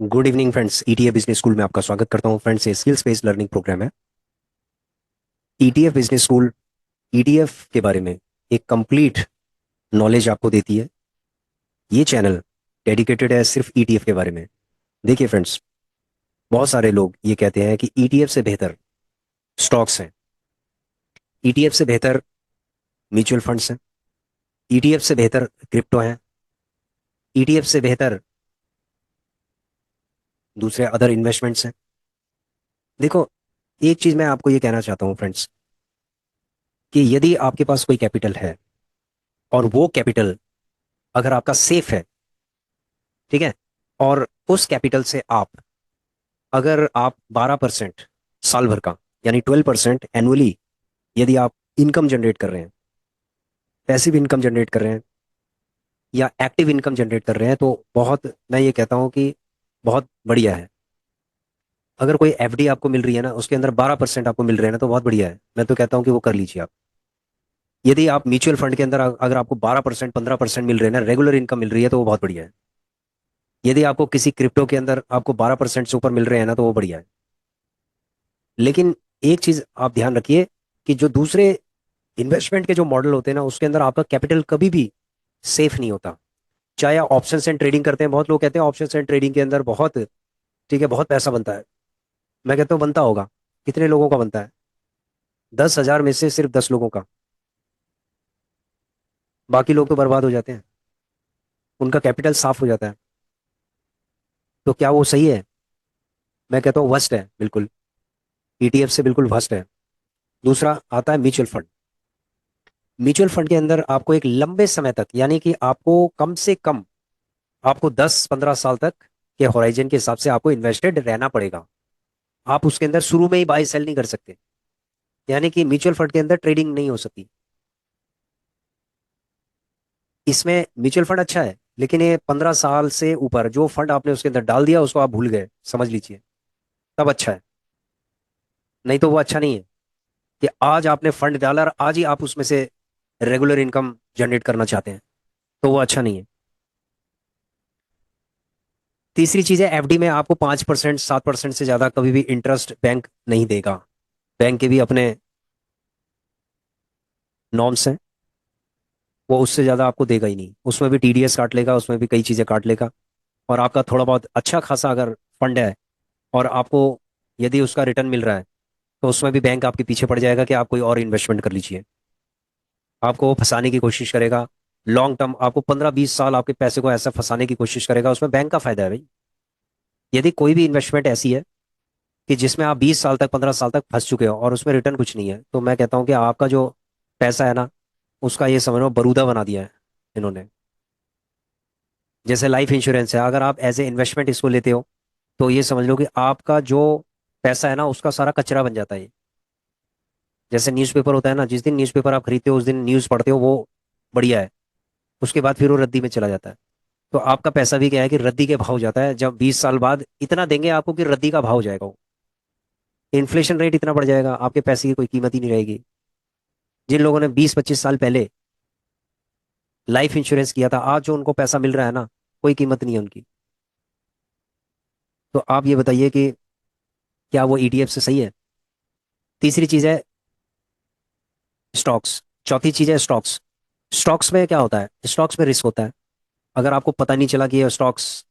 Good evening friends. ETF business school में आपका स्वागत करता हूं फ्रेंड्स। ये स्किल्स बेस्ड लर्निंग प्रोग्राम है। ईटीएफ बिजनेस स्कूल ईटीएफ के बारे में एक कंप्लीट नॉलेज आपको देती है। ये चैनल डेडिकेटेड है सिर्फ ईटीएफ के बारे में। देखिए फ्रेंड्स, बहुत सारे लोग ये कहते हैं कि ईटीएफ से बेहतर स्टॉक्स हैं, ईटीएफ से बेहतर म्यूचुअल फंड्स हैं, ईटीएफ से बेहतर क्रिप्टो हैं, ईटीएफ से बेहतर दूसरे अदर इन्वेस्टमेंट्स हैं। देखो, एक चीज मैं आपको ये कहना चाहता हूँ फ्रेंड्स, कि यदि आपके पास कोई कैपिटल है और वो कैपिटल अगर आपका सेफ है, ठीक है, और उस कैपिटल से अगर आप 12% साल भर का, यानी 12% एनुअली, यदि आप इनकम जनरेट कर रहे हैं, पैसिव इनकम जनरेट कर रहे हैं या एक्टिव इनकम जनरेट कर रहे हैं, तो बहुत, मैं ये कहता हूं कि बहुत बढ़िया है। अगर कोई एफडी आपको मिल रही है ना, उसके अंदर 12% आपको मिल रहे हैं ना, तो बहुत बढ़िया है। मैं तो कहता हूं कि वो कर लीजिए आप। यदि आप म्यूचुअल फंड के अंदर अगर आपको 12% 15% मिल रहे हैं ना, रेगुलर इनकम मिल रही है, तो वो बहुत बढ़िया है। यदि आपको किसी क्रिप्टो के अंदर आपको 12% से ऊपर मिल रहे हैं ना, तो वो बढ़िया है। लेकिन एक चीज आप ध्यान रखिए, कि जो दूसरे इन्वेस्टमेंट के जो मॉडल होते हैं ना, उसके अंदर आपका कैपिटल कभी भी सेफ नहीं होता। चाहे आप ऑप्शन एंड ट्रेडिंग करते हैं, बहुत लोग कहते हैं ऑप्शन एंड ट्रेडिंग के अंदर बहुत, ठीक है, बहुत पैसा बनता है। मैं कहता हूँ बनता होगा। कितने लोगों का बनता है? 10,000 में से सिर्फ 10 लोगों का। बाकी लोग तो बर्बाद हो जाते हैं, उनका कैपिटल साफ हो जाता है। तो क्या वो सही है? मैं कहता हूँ वर्स्ट है, बिल्कुल। ईटीएफ से बिल्कुल वर्स्ट है। दूसरा आता है म्यूचुअल फंड। म्यूचुअल फंड के अंदर आपको एक लंबे समय तक, यानी कि आपको कम से कम, आपको 10-15 साल तक के होराइजन के हिसाब से आपको इन्वेस्टेड रहना पड़ेगा। आप उसके अंदर शुरू में ही बाय सेल नहीं कर सकते। यानी कि म्यूचुअल फंड के अंदर ट्रेडिंग नहीं हो सकती। इसमें म्यूचुअल फंड अच्छा है, लेकिन ये 15 साल से ऊपर जो फंड आपने उसके अंदर डाल दिया, उसको आप भूल गए, समझ लीजिए, तब अच्छा है। नहीं तो वो अच्छा नहीं है। कि आज आपने फंड डाला और आज ही आप उसमें से रेगुलर इनकम जनरेट करना चाहते हैं, तो वो अच्छा नहीं है। तीसरी चीज है, एफडी में आपको 5% 7% से ज्यादा कभी भी इंटरेस्ट बैंक नहीं देगा। बैंक के भी अपने नॉर्म्स हैं, वो उससे ज्यादा आपको देगा ही नहीं। उसमें भी टीडीएस काट लेगा, उसमें भी कई चीजें काट लेगा। और आपका थोड़ा बहुत अच्छा खासा अगर फंड है, और आपको यदि उसका रिटर्न मिल रहा है, तो उसमें भी बैंक आपके पीछे पड़ जाएगा कि आप कोई और इन्वेस्टमेंट कर लीजिए। आपको वो फंसाने की कोशिश करेगा। लॉन्ग टर्म आपको 15-20 साल आपके पैसे को ऐसा फंसाने की कोशिश करेगा। उसमें बैंक का फायदा है भाई। यदि कोई भी इन्वेस्टमेंट ऐसी है कि जिसमें आप 20 साल तक 15 साल तक फंस चुके हो और उसमें रिटर्न कुछ नहीं है, तो मैं कहता हूँ कि आपका जो पैसा है ना, उसका ये समझ लो बरूदा बना दिया है इन्होंने। जैसे लाइफ इंश्योरेंस है, अगर आप एज ए इन्वेस्टमेंट इसको लेते हो, तो ये समझ लो कि आपका जो पैसा है ना, उसका सारा कचरा बन जाता है ये। जैसे न्यूज़पेपर होता है ना, जिस दिन न्यूज़पेपर आप खरीदते हो उस दिन न्यूज़ पढ़ते हो, वो बढ़िया है। उसके बाद फिर वो रद्दी में चला जाता है। तो आपका पैसा भी क्या है कि रद्दी के भाव हो जाता है। जब 20 साल बाद इतना देंगे आपको कि रद्दी का भाव हो जाएगा वो। इन्फ्लेशन रेट इतना बढ़ जाएगा, आपके पैसे की कोई कीमत ही नहीं रहेगी। जिन लोगों ने 20-25 साल पहले लाइफ इंश्योरेंस किया था, आज जो उनको पैसा मिल रहा है ना, कोई कीमत नहीं है उनकी। तो आप ये बताइए कि क्या वो ईटीएफ से सही है? तीसरी चीज है स्टॉक्स। चौथी चीज है स्टॉक्स। स्टॉक्स में क्या होता है? स्टॉक्स में रिस्क होता है। अगर आपको पता नहीं चला कि ये स्टॉक्स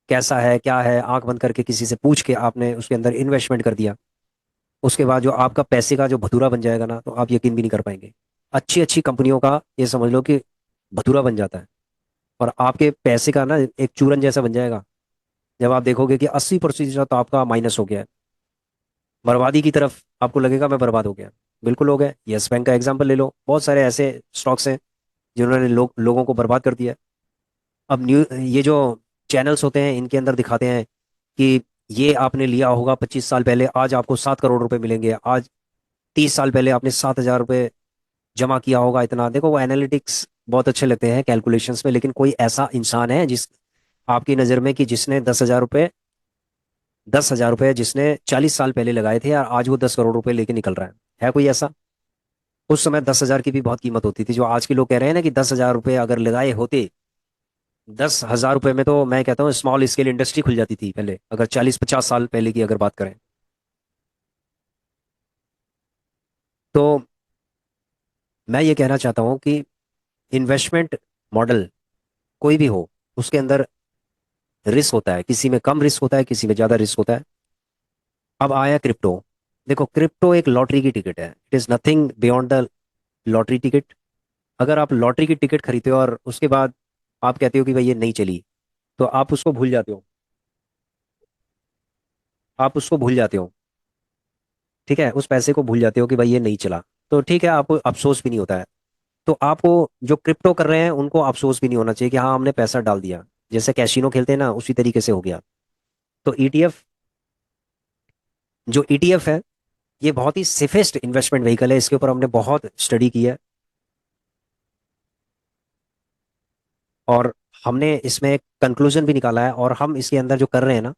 कैसा है, क्या है, आंख बंद करके किसी से पूछ के आपने उसके अंदर इन्वेस्टमेंट कर दिया, उसके बाद जो आपका पैसे का जो भतूरा बन जाएगा ना, तो आप यकीन भी नहीं कर पाएंगे। अच्छी अच्छी कंपनियों का ये समझ लो कि भतूरा बन जाता है, और आपके पैसे का ना एक चूरन जैसा बन जाएगा। जब आप देखोगे कि 80% तो आपका माइनस हो गया है, बर्बादी की तरफ आपको लगेगा मैं बर्बाद हो गया। बिल्कुल हो गए। यस बैंक का एग्जांपल ले लो, बहुत सारे ऐसे स्टॉक्स हैं जिन्होंने लोगों को बर्बाद कर दिया। अब ये जो चैनल्स होते हैं, इनके अंदर दिखाते हैं कि ये आपने लिया होगा 25 साल पहले, आज आपको 7 करोड़ रुपए मिलेंगे। आज 30 साल पहले आपने 7,000 रुपये जमा किया होगा, इतना। देखो, वो एनालिटिक्स बहुत अच्छे लगते हैं कैलकुलेशंस में, लेकिन कोई ऐसा इंसान है जिस आपकी नज़र में कि जिसने 10,000 रुपये जिसने 40 साल पहले लगाए थे, और आज वो 10 करोड़ रुपए लेके निकल रहा है कोई ऐसा? उस समय 10,000 की भी बहुत कीमत होती थी। जो आज के लोग कह रहे हैं ना कि 10,000 रुपये अगर लगाए होते, 10,000 रुपये में तो मैं कहता हूँ स्मॉल स्केल इंडस्ट्री खुल जाती थी पहले, अगर 40-50 साल पहले की अगर बात करें। तो मैं ये कहना चाहता हूँ कि इन्वेस्टमेंट मॉडल कोई भी हो, उसके अंदर रिस्क होता है, किसी में कम रिस्क होता है, किसी में ज़्यादा रिस्क होता है। अब आया क्रिप्टो। देखो, क्रिप्टो एक लॉटरी की टिकट है, it is nothing beyond the lottery ticket. अगर आप लॉटरी की टिकट खरीदते हो और उसके बाद आप कहते हो कि भाई ये नहीं चली, तो आप उसको भूल जाते हो। आप उसको भूल जाते हो, ठीक है, उस पैसे को भूल जाते हो कि भाई ये नहीं चला। तो ठीक है, आपको अफसोस भी नहीं होता है। तो आपको जो क्रिप्टो कर रहे हैं उनको अफसोस भी नहीं होना चाहिए कि हाँ हमने पैसा डाल दिया। जैसे कैसीनो खेलते हैं ना, उसी तरीके से हो गया। तो ईटीएफ, जो ईटीएफ है, ये बहुत ही सेफेस्ट इन्वेस्टमेंट व्हीकल है, इसके ऊपर हमने बहुत स्टडी की है। और हमने इसमें एक कंक्लूजन भी निकाला है, और हम इसके अंदर जो कर रहे हैं ना,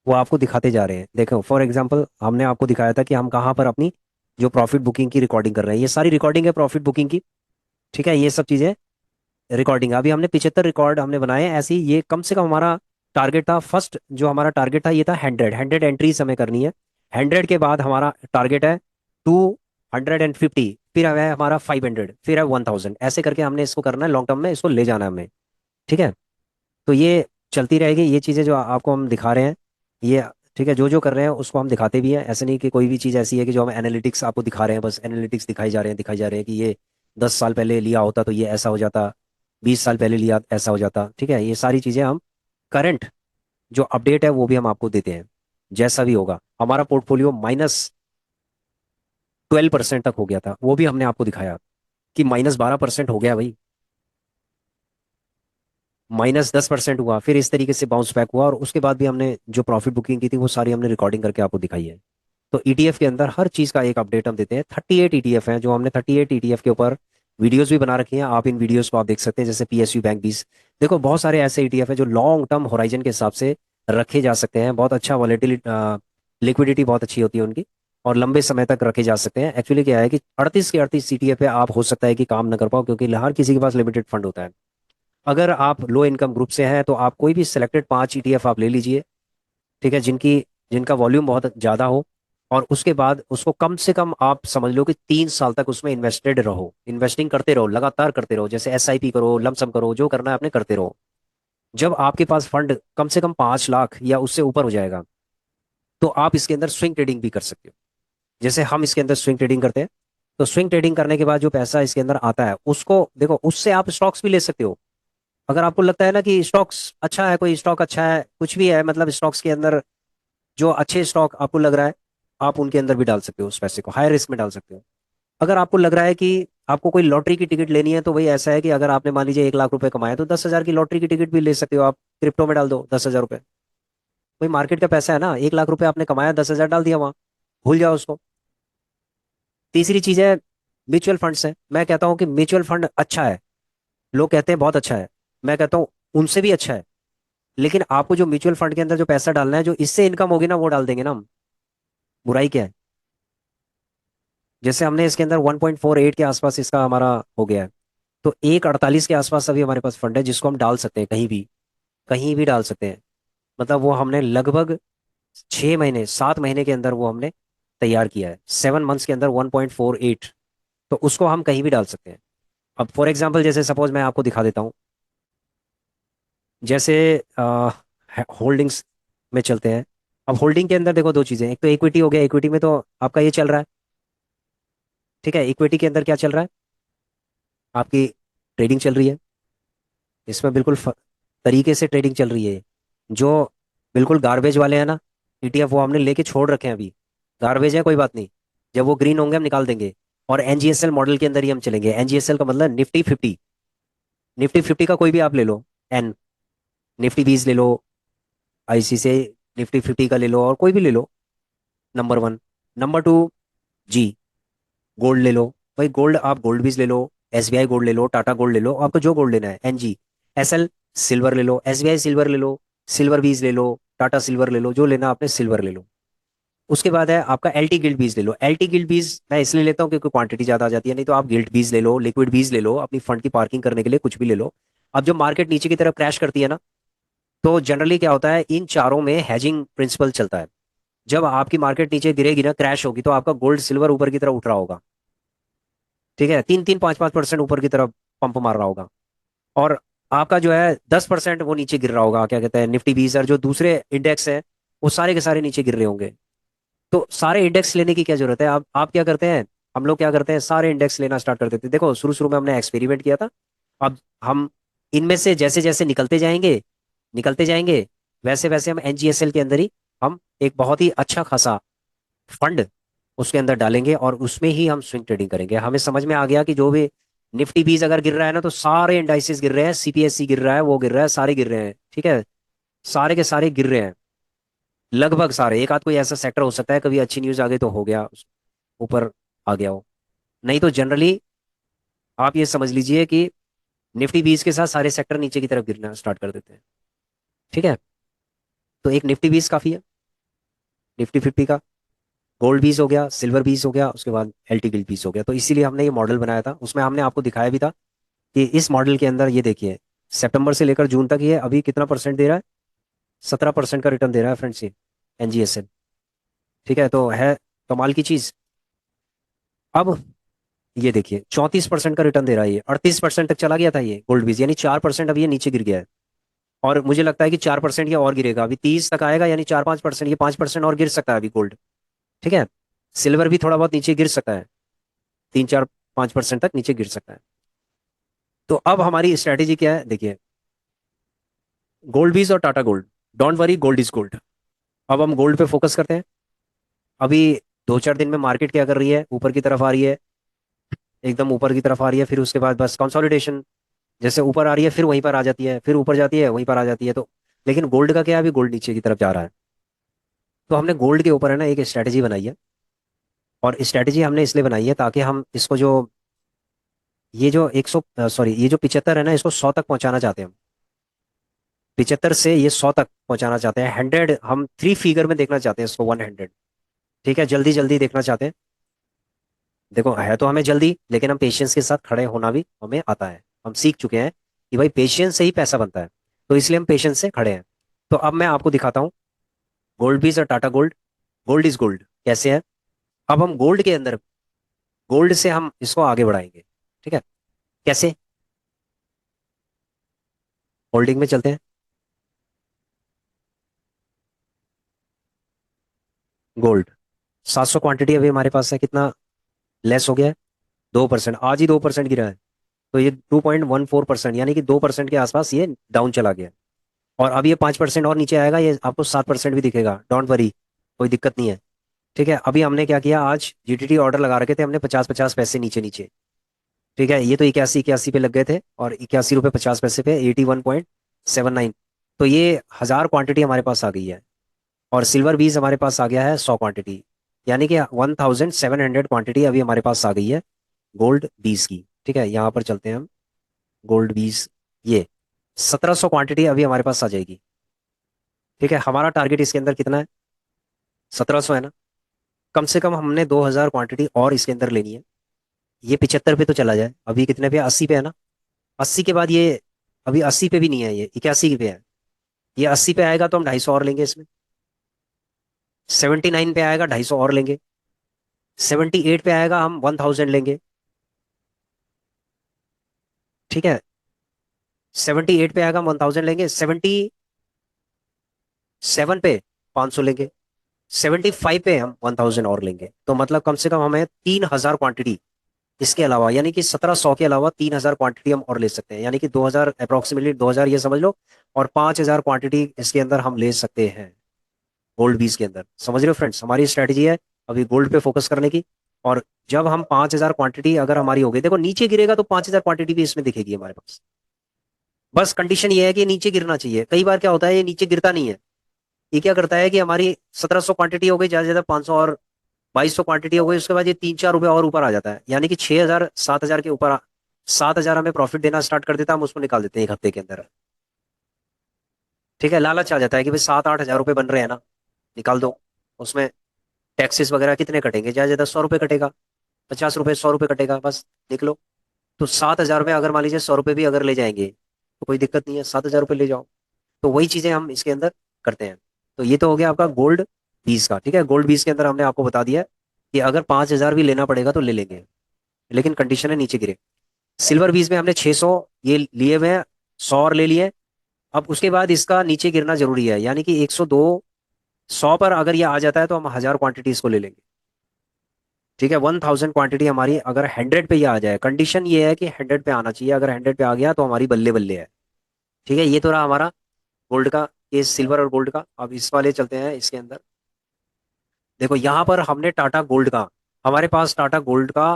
वो आपको दिखाते जा रहे हैं। देखो फॉर एग्जांपल, हमने आपको दिखाया था कि हम कहाँ पर अपनी जो प्रॉफिट बुकिंग की रिकॉर्डिंग कर रहे हैं, ये सारी रिकॉर्डिंग है प्रॉफिट बुकिंग की। ठीक है, ये सब चीज़ें रिकॉर्डिंग, अभी हमने 75 रिकॉर्ड हमने बनाए हैं ऐसे ही। ये कम से कम हमारा टारगेट था, फर्स्ट जो हमारा टारगेट था ये था 100 एंट्रीज हमें करनी है। 100 के बाद हमारा टारगेट है 250, फिर है हमारा 500, फिर है 1000, ऐसे करके हमने इसको करना है, लॉन्ग टर्म में इसको ले जाना है हमें। ठीक है, तो ये चलती रहेगी ये चीज़ें जो आपको हम दिखा रहे हैं, ये ठीक है, जो जो कर रहे हैं उसको हम दिखाते भी हैं। ऐसे नहीं कि कोई भी चीज़ ऐसी है कि जो हम एनालिटिक्स आपको दिखा रहे हैं, बस एनालिटिक्स दिखाई जा रहे हैं, दिखाई जा रहे हैं कि ये 10 साल पहले लिया होता तो ये ऐसा हो जाता, 20 साल पहले लिया ऐसा हो जाता। ठीक है, ये सारी चीज़ें हम करंट जो अपडेट है वो भी हम आपको देते हैं। जैसा भी होगा, हमारा पोर्टफोलियो -12% तक हो गया था, वो भी हमने आपको दिखाया कि -12% हो गया भाई, -10% हुआ, फिर इस तरीके से बाउंस बैक हुआ, और उसके बाद भी हमने जो प्रॉफिट बुकिंग की थी वो सारी हमने रिकॉर्डिंग करके आपको दिखाई है। तो ईटीएफ के अंदर हर चीज़ का एक अपडेट हम देते हैं। 38 ईटीएफ हैं, जो हमने 38 ईटीएफ के ऊपर वीडियोस भी बना रखी हैं, आप इन वीडियोस को आप देख सकते हैं, जैसे पीएसयू बैंक 20। देखो बहुत सारे ऐसे ईटीएफ हैं जो लॉन्ग टर्म होराइजन के हिसाब से रखे जा सकते हैं, बहुत अच्छा वॉलेटिलिटी, लिक्विडिटी बहुत अच्छी होती है उनकी, और लंबे समय तक रखे जा सकते हैं। एक्चुअली क्या है कि 38 के 38 ईटीएफ पे आप हो सकता है कि काम न कर पाओ, क्योंकि हर किसी के पास लिमिटेड फंड होता है। अगर आप लो इनकम ग्रुप से हैं तो आप कोई भी सिलेक्टेड 5 ईटीएफ आप ले लीजिए, ठीक है, जिनका वॉल्यूम बहुत ज़्यादा हो, और उसके बाद उसको कम से कम आप समझ लो कि 3 साल तक उसमें इन्वेस्टेड रहो, इन्वेस्टिंग करते रहो, लगातार करते रहो, जैसे एसआईपी करो, लमसम करो, जो करना है अपने करते रहो। जब आपके पास फंड कम से कम 5 लाख या उससे ऊपर हो जाएगा, तो आप इसके अंदर स्विंग ट्रेडिंग भी कर सकते हो, जैसे हम इसके अंदर स्विंग ट्रेडिंग करते हैं। तो स्विंग ट्रेडिंग करने के बाद जो पैसा इसके अंदर आता है, उसको देखो, उससे आप स्टॉक्स भी ले सकते हो। अगर आपको लगता है ना कि स्टॉक्स अच्छा है, कोई स्टॉक अच्छा है, कुछ भी है, मतलब स्टॉक्स के अंदर जो अच्छे स्टॉक आपको लग रहा है, आप उनके अंदर भी डाल सकते हो, उस पैसे को हाई रिस्क में डाल सकते हो। अगर आपको लग रहा है कि आपको कोई लॉटरी की टिकट लेनी है, तो वही ऐसा है कि अगर आपने मान लीजिए 1 लाख रुपए कमाए, तो 10,000 की लॉटरी की टिकट भी ले सकते हो आप, क्रिप्टो में डाल दो 10,000 रुपए। वही मार्केट का पैसा है ना, 1 लाख रुपए आपने कमाया, 10,000 डाल दिया वहां, भूल जाओ उसको। तीसरी चीज है म्यूचुअल फंड्स है। मैं कहता हूँ कि म्यूचुअल फंड अच्छा है, लोग कहते हैं बहुत अच्छा है, मैं कहता हूँ उनसे भी अच्छा है। लेकिन आपको जो म्यूचुअल फंड के अंदर जो पैसा डालना है, जो इससे इनकम होगी ना वो डाल देंगे ना हम, बुराई क्या है। जैसे हमने इसके अंदर 1.48 के आसपास इसका हमारा हो गया है, तो 1.48 के आसपास अभी हमारे पास फंड है, जिसको हम डाल सकते हैं कहीं भी, कहीं भी डाल सकते हैं। मतलब वो हमने लगभग 6 महीने 7 महीने के अंदर वो हमने तैयार किया है, 7 मंथ्स के अंदर 1.48। तो उसको हम कहीं भी डाल सकते हैं। अब फॉर एग्जाम्पल, जैसे सपोज मैं आपको दिखा देता हूँ, जैसे होल्डिंग्स में चलते हैं। अब होल्डिंग के अंदर देखो दो चीजें, एक तो इक्विटी हो गया, इक्विटी में तो आपका ये चल रहा है। ठीक है, इक्विटी के अंदर क्या चल रहा है, आपकी ट्रेडिंग चल रही है, इसमें बिल्कुल तरीके से ट्रेडिंग चल रही है। जो बिल्कुल गार्बेज वाले हैं ना ईटीएफ, वो हमने लेके छोड़ रखे हैं अभी, गार्बेज है कोई बात नहीं, जब वो ग्रीन होंगे हम निकाल देंगे। और एनजीएसएल मॉडल के अंदर ही हम चलेंगे। एनजीएसएल का मतलब निफ्टी 50, निफ्टी 50 का कोई भी आप ले लो, एन, निफ्टी 20 ले लो, आईसी से निफ्टी 50 का ले लो, और कोई भी ले लो, नंबर 1। नंबर 2, जी, गोल्ड ले लो। भाई गोल्ड, आप गोल्ड बीज ले लो, एसबीआई गोल्ड ले लो, टाटा गोल्ड ले लो, आपको जो गोल्ड लेना है, एनजी। एसएल, सिल्वर ले लो, एसबीआई सिल्वर ले लो, सिल्वर बीज ले लो, टाटा सिल्वर ले लो, जो लेना आपने सिल्वर ले लो। उसके बाद है आपका एलटी गिल्ड बीज ले लो। एलटी गिल्ड बीज मैं इसलिए लेता हूँ क्योंकि क्वांटिटी ज्यादा आ जाती है, नहीं तो आप गिल्ड बीज ले लो, लिक्विड बीज ले लो, अपनी फंड की पार्किंग करने के लिए कुछ भी ले लो। अब जब मार्केट नीचे की तरफ क्रैश करती है ना, तो जनरली क्या होता है, इन चारों में हैजिंग प्रिंसिपल चलता है। जब आपकी मार्केट नीचे गिरेगी ना, क्रैश होगी, तो आपका गोल्ड सिल्वर ऊपर की तरफ उठ रहा होगा। ठीक है, 3-3 5-5% ऊपर की तरफ पंप मार रहा होगा। और आपका जो है 10% वो नीचे गिर रहा होगा, क्या कहते हैं, निफ्टी 20 और जो दूसरे इंडेक्स है वो सारे के सारे नीचे गिर रहे होंगे। तो सारे इंडेक्स लेने की क्या जरूरत है? आप क्या करते हैं, हम लोग क्या करते हैं, सारे इंडेक्स लेना स्टार्ट कर देते हैं। देखो शुरू शुरू में हमने एक्सपेरिमेंट किया था। अब हम इनमें से जैसे जैसे निकलते जाएंगे, वैसे वैसे हम एनजीएसएल के अंदर ही हम एक बहुत ही अच्छा खासा फंड उसके अंदर डालेंगे, और उसमें ही हम स्विंग ट्रेडिंग करेंगे। हमें समझ में आ गया कि जो भी निफ्टी 20 अगर गिर रहा है ना, तो सारे इंडाइसेस गिर रहे हैं, सीपीएससी गिर रहा है, वो गिर रहा है, सारे गिर रहे हैं। ठीक है, सारे के सारे गिर रहे हैं, लगभग सारे। एक आध कोई ऐसा सेक्टर हो सकता है, कभी अच्छी न्यूज आ गई तो हो गया, ऊपर आ गया हो। नहीं तो जनरली आप ये समझ लीजिए कि निफ्टी 20 के साथ सारे सेक्टर नीचे की तरफ गिरना स्टार्ट कर देते हैं। ठीक है, तो एक निफ्टी 20 काफी है, निफ्टी 50 का। गोल्ड 20 हो गया, सिल्वर 20 हो गया, उसके बाद LT gilt 20 हो गया। तो इसीलिए हमने ये मॉडल बनाया था, उसमें हमने आपको दिखाया भी था कि इस मॉडल के अंदर ये देखिए, सितंबर से लेकर जून तक ये अभी कितना परसेंट दे रहा है, 17% का रिटर्न दे रहा है फ्रेंड्स, ये एनजीएसएल। ठीक है, तो है कमाल की चीज। अब ये देखिए 34% का रिटर्न दे रहा है, ये 38% तक चला गया था ये गोल्ड 20, यानी 4% अब ये नीचे गिर गया है। और मुझे लगता है कि 4% ये और गिरेगा, अभी 30 तक आएगा, यानी 4-5%, ये 5% और गिर सकता है अभी गोल्ड। ठीक है, सिल्वर भी थोड़ा बहुत नीचे गिर सकता है, 3-4-5% तक नीचे गिर सकता है। तो अब हमारी स्ट्रेटेजी क्या है, देखिए, गोल्ड 20 और Tata gold, don't worry, gold is gold. अब हम गोल्ड पे फोकस करते हैं। अभी 2-4 दिन में मार्केट क्या कर रही है, ऊपर की तरफ आ रही है, एकदम ऊपर की तरफ आ रही है, फिर उसके बाद बस कंसोलिडेशन। जैसे ऊपर आ रही है फिर वहीं पर आ जाती है, फिर ऊपर जाती है वहीं पर आ जाती है। तो लेकिन गोल्ड का क्या है, अभी गोल्ड नीचे की तरफ जा रहा है। तो हमने गोल्ड के ऊपर है ना एक स्ट्रेटेजी बनाई है। और स्ट्रेटेजी हमने इसलिए बनाई है ताकि हम इसको जो, ये जो 100, सॉरी, ये जो 75 है ना, इसको 100 तक पहुंचाना चाहते हैं हम। 75 से ये 100 तक पहुंचाना चाहते हैं, 100 हम 3 फिगर में देखना चाहते हैं इसको, 100। ठीक है, जल्दी जल्दी देखना चाहते हैं। देखो है तो हमें जल्दी, लेकिन हम पेशेंस के साथ खड़े होना भी हमें आता है। हम सीख चुके हैं कि भाई पेशेंस से ही पैसा बनता है, तो इसलिए हम पेशेंस से खड़े हैं। तो अब मैं आपको दिखाता हूँ गोल्ड 20 और Tata gold, gold is gold कैसे है। अब हम गोल्ड के अंदर, गोल्ड से हम इसको आगे बढ़ाएंगे। ठीक है, कैसे, होल्डिंग में चलते हैं। गोल्ड 700 क्वांटिटी अभी हमारे पास है, कितना लेस हो गया है, 2%, आज ही 2% गिरा है। तो ये 2.14%, यानी कि 2% के आसपास ये डाउन चला गया। और अब ये 5% और नीचे आएगा, ये आपको 7% भी दिखेगा, डोंट वरी, कोई दिक्कत नहीं है। ठीक है, अभी हमने क्या किया, आज जीटीटी ऑर्डर लगा रखे थे हमने 50-50 पैसे नीचे नीचे। ठीक है, ये तो 81-81 पे लग गए थे, और 81 रुपये 50 पैसे पे 81.79। तो ये 1000 क्वांटिटी हमारे पास आ गई है। और सिल्वर 20 हमारे पास आ गया है 100 क्वांटिटी, यानी कि 1700 क्वांटिटी अभी हमारे पास आ गई है गोल्ड 20 की। ठीक है, यहाँ पर चलते हैं हम, गोल्ड 20, ये 1700 क्वांटिटी अभी हमारे पास आ जाएगी। ठीक है, हमारा टारगेट इसके अंदर कितना है, 1700 है ना। कम से कम हमने 2000 क्वांटिटी और इसके अंदर लेनी है। ये 75 पे तो चला जाए, अभी कितने पे, 80 पे है ना। 80 के बाद ये, अभी 80 पे भी नहीं है, ये 81 पे है। ये 80 पे आएगा तो हम 250 और लेंगे इसमें। 79 पे आएगा, 250 और लेंगे। 78 पे आएगा, हम 1000 लेंगे। ठीक है, 78 पे आएगा, हम 1000 लेंगे। 77 पे 500 लेंगे। 75 पे हम 1000 और लेंगे। तो मतलब कम से कम हमें 3000 क्वांटिटी इसके अलावा, यानी कि 1700 के अलावा 3000 क्वांटिटी हम और ले सकते हैं, यानी कि 2000, अप्रोक्सीमेटली 2000 ये समझ लो। और 5000 क्वांटिटी इसके अंदर हम ले सकते हैं गोल्ड 20 के अंदर। समझ रहे हो फ्रेंड्स, हमारी स्ट्रेटजी है अभी गोल्ड पे फोकस करने की। और जब हम 5000 क्वांटिटी अगर हमारी हो गई, देखो नीचे गिरेगा तो 5000 क्वांटिटी भी इसमें दिखेगी हमारे पास। बस कंडीशन ये है कि नीचे गिरना चाहिए। कई बार क्या होता है, ये नीचे गिरता नहीं है। ये क्या करता है कि हमारी 1700 क्वांटिटी हो गई, ज्यादा से ज्यादा 500 और 2200 क्वांटिटी हो गई, उसके बाद ये 3-4 रुपए और ऊपर आ जाता है, यानी कि 6000 7,000 के ऊपर 7,000 हमें प्रॉफिट देना स्टार्ट कर देता है, हम उसको निकाल देते हैं 1 हफ्ते के अंदर। ठीक है, लालच आ जाता है कि भाई 7-8 हजार रुपए बन रहे हैं ना, निकाल दो। उसमें टैक्सेस वगैरह कितने कटेंगे, ज्यादा से ज्यादा 100 रुपए कटेगा, 50 रुपए 100 रुपए कटेगा, बस निकलो। तो 7,000 में अगर मान लीजिए 100 रुपए भी अगर ले जाएंगे, तो कोई दिक्कत नहीं है, 7,000 रुपये ले जाओ। तो वही चीजें हम इसके अंदर करते हैं। तो ये तो हो गया आपका गोल्ड बीस का, ठीक है। गोल्ड बीस के अंदर हमने आपको बता दिया कि अगर 5,000 भी लेना पड़ेगा तो ले लेंगे, लेकिन कंडीशन है नीचे गिरे। सिल्वर बीस में हमने 600 ये लिए हुए हैं, 100 और ले लिए। अब उसके बाद इसका नीचे गिरना जरूरी है, यानी कि 102, 100 पर अगर ये आ जाता है तो हम 1,000 क्वांटिटी इसको ले लेंगे, ठीक है। 1,000 क्वांटिटी हमारी अगर 100 पे ये आ जाए, कंडीशन ये है कि 100 पे आना चाहिए, अगर 100 पे आ गया तो हमारी बल्ले बल्ले है, ठीक है। ये तो रहा हमारा गोल्ड का, ये सिल्वर और गोल्ड का। अब इस वाले चलते हैं इसके अंदर। देखो यहाँ पर हमने टाटा गोल्ड का, हमारे पास टाटा गोल्ड का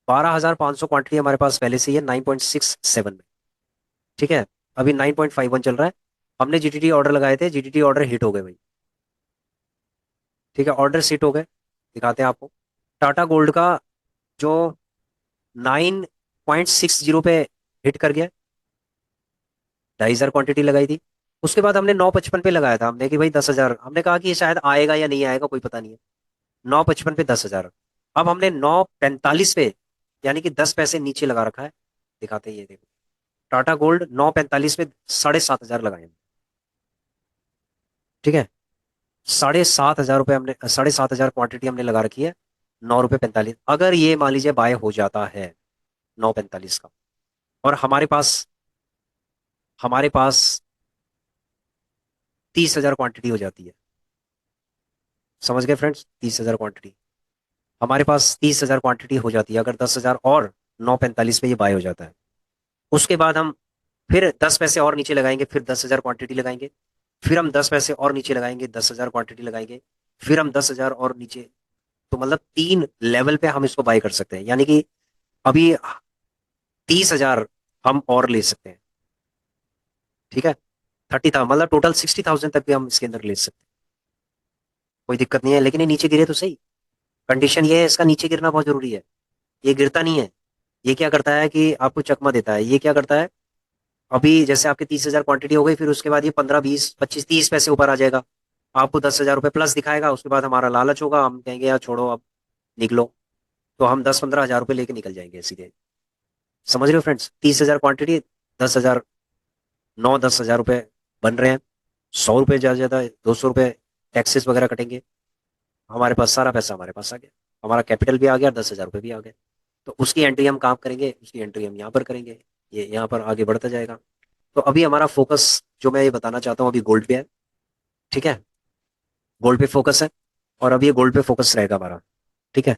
12,500 क्वांटिटी हमारे पास पहले से ही है 9.67 में, ठीक है। अभी 9.51 चल रहा है। हमने जीटीटी ऑर्डर लगाए थे, जीटीटी ऑर्डर हिट हो गए भाई, ठीक है। ऑर्डर हिट हो गए, दिखाते हैं आपको। टाटा गोल्ड का जो 9.60 पे हिट कर गया, 2,500 क्वांटिटी लगाई थी। उसके बाद हमने 9.55 पे लगाया था हमने कि भाई 10,000, हमने कहा कि ये शायद आएगा या नहीं आएगा कोई पता नहीं है। 9.55 पे 10,000। अब हमने 9.45 पे, यानी कि 10 पैसे नीचे लगा रखा है, दिखाते हैं ये देखो। टाटा गोल्ड 9.45 पे 7,500 लगाए हैं, ठीक है। 7,500 रुपये हमने, 7,500 क्वांटिटी हमने लगा रखी है। 9 रुपये 45, अगर ये मान लीजिए बाय हो जाता है 9.45 का, और हमारे पास 30,000 क्वांटिटी हो जाती है, समझ गए फ्रेंड्स, 30,000 क्वांटिटी हमारे पास, 30,000 क्वांटिटी हो जाती है अगर 10,000 और 9.45 पे ये बाय हो जाता है। उसके बाद हम फिर 10 पैसे और नीचे लगाएंगे, फिर 10,000 क्वांटिटी लगाएंगे। फिर हम 10 पैसे और नीचे लगाएंगे, 10,000 क्वांटिटी लगाएंगे। फिर हम 10,000 और नीचे। तो मतलब 3 लेवल पे हम इसको बाय कर सकते हैं, यानी कि अभी 30,000 हम और ले सकते हैं, ठीक है। 30,000 मतलब टोटल 60,000 तक भी हम इसके अंदर ले सकते हैं, कोई दिक्कत नहीं है। लेकिन ये नीचे गिरे तो सही, कंडीशन ये है, इसका नीचे गिरना बहुत जरूरी है। ये गिरता नहीं है। ये क्या करता है कि आपको चकमा देता है, ये क्या करता है, अभी जैसे आपकी 30,000 क्वांटिटी हो गई, फिर उसके बाद ये 15, 20, 25, 30 पैसे ऊपर आ जाएगा, आपको 10,000 रुपये प्लस दिखाएगा। उसके बाद हमारा लालच होगा, हम कहेंगे यार छोड़ो अब, निकलो। तो हम 10-15 हज़ार रुपये लेके निकल जाएंगे सीधे, समझ रहे हो फ्रेंड्स। 30,000 क्वांटिटी, 10,000, 9-10 हज़ार रुपये बन रहे हैं। 100 रुपये ज्यादा ज्यादा, 200 रुपये टैक्सेस वगैरह कटेंगे, हमारे पास सारा पैसा हमारे पास आ गया, हमारा कैपिटल भी आ गया, 10,000 रुपये भी आ गए। तो उसकी एंट्री हम कहाँ करेंगे, उसकी एंट्री हम यहाँ पर करेंगे, ये यहाँ पर आगे बढ़ता जाएगा। तो अभी हमारा फोकस, जो मैं ये बताना चाहता हूँ, अभी गोल्ड पे है, ठीक है। गोल्ड पे फोकस है, और अभी ये गोल्ड पे फोकस रहेगा हमारा, ठीक है।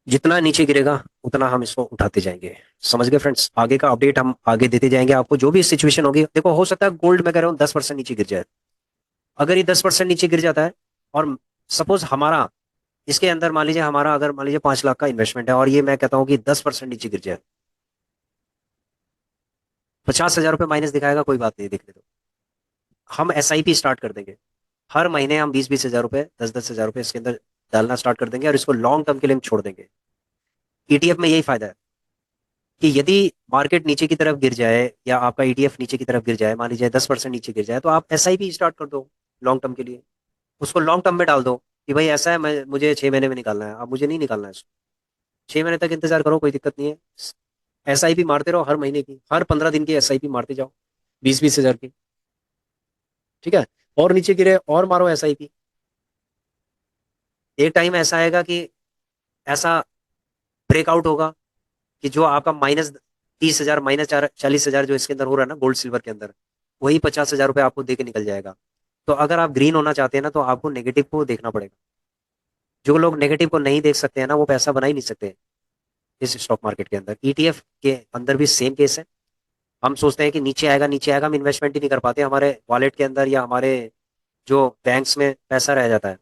जितना नीचे गिरेगा उतना हम इसको उठाते जाएंगे, समझ गए फ्रेंड्स। आगे का अपडेट हम आगे देते जाएंगे आपको, जो भी सिचुएशन होगी। देखो हो सकता है गोल्ड में कह रहा हूँ 10% नीचे गिर जाए। अगर ये 10% नीचे गिर जाता है, और सपोज हमारा इसके अंदर मान लीजिए, हमारा अगर मान लीजिए 5 लाख का इन्वेस्टमेंट है, और ये मैं कहता हूँ कि 10% नीचे गिर जाए, 50,000 रुपये माइनस दिखाएगा, कोई बात नहीं, देखने दो। हम एसआईपी स्टार्ट कर देंगे। हर महीने हम 20-20 हज़ार रुपये, 10-10 हज़ार रुपये इसके अंदर डालना स्टार्ट कर देंगे, और इसको लॉन्ग टर्म के लिए हम छोड़ देंगे। ईटीएफ में यही फायदा है कि यदि मार्केट नीचे की तरफ गिर जाए, या आपका ईटीएफ नीचे की तरफ गिर जाए, मान लीजिए 10% नीचे गिर जाए, तो आप एसआईपी स्टार्ट कर दो लॉन्ग टर्म के लिए। उसको लॉन्ग टर्म में डाल दो कि भाई ऐसा है, मुझे 6 महीने में निकालना है, अब मुझे नहीं निकालना है इसको। 6 महीने तक इंतजार करो, कोई दिक्कत नहीं है। एसआईपी मारते रहो, हर महीने की, हर 15 दिन की एसआईपी मारते जाओ, 20-20 हज़ार की, ठीक है। और नीचे गिरे और मारो एसआईपी। एक टाइम ऐसा आएगा कि ऐसा ब्रेकआउट होगा कि जो आपका -30,000, -40,000 जो इसके अंदर हो रहा है ना गोल्ड सिल्वर के अंदर, वही 50,000 रुपये आपको दे के निकल जाएगा। तो अगर आप ग्रीन होना चाहते हैं ना, तो आपको नेगेटिव को देखना पड़ेगा। जो लोग नेगेटिव को नहीं देख सकते हैं ना, वो पैसा बना ही नहीं सकते इस स्टॉक मार्केट के अंदर। ईटीएफ के अंदर भी सेम केस है। हम सोचते हैं कि नीचे आएगा, नीचे आएगा, हम इन्वेस्टमेंट ही नहीं कर पाते, हमारे वॉलेट के अंदर या हमारे जो बैंक्स में पैसा रह जाता है,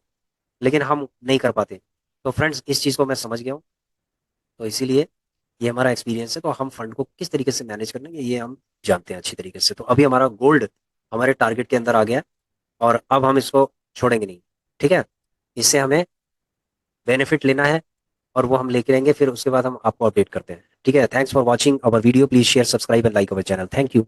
लेकिन हम नहीं कर पाते। तो फ्रेंड्स, इस चीज़ को मैं समझ गया हूँ, तो इसीलिए ये हमारा एक्सपीरियंस है। तो हम फंड को किस तरीके से मैनेज करना है ये हम जानते हैं अच्छी तरीके से। तो अभी हमारा गोल्ड हमारे टारगेट के अंदर आ गया, और अब हम इसको छोड़ेंगे नहीं, ठीक है। इससे हमें बेनिफिट लेना है, और वो हम लेके रहेंगे, फिर उसके बाद हम आपको अपडेट करते हैं, ठीक है। Thanks for watching our video, please share, subscribe and like our channel, thank you.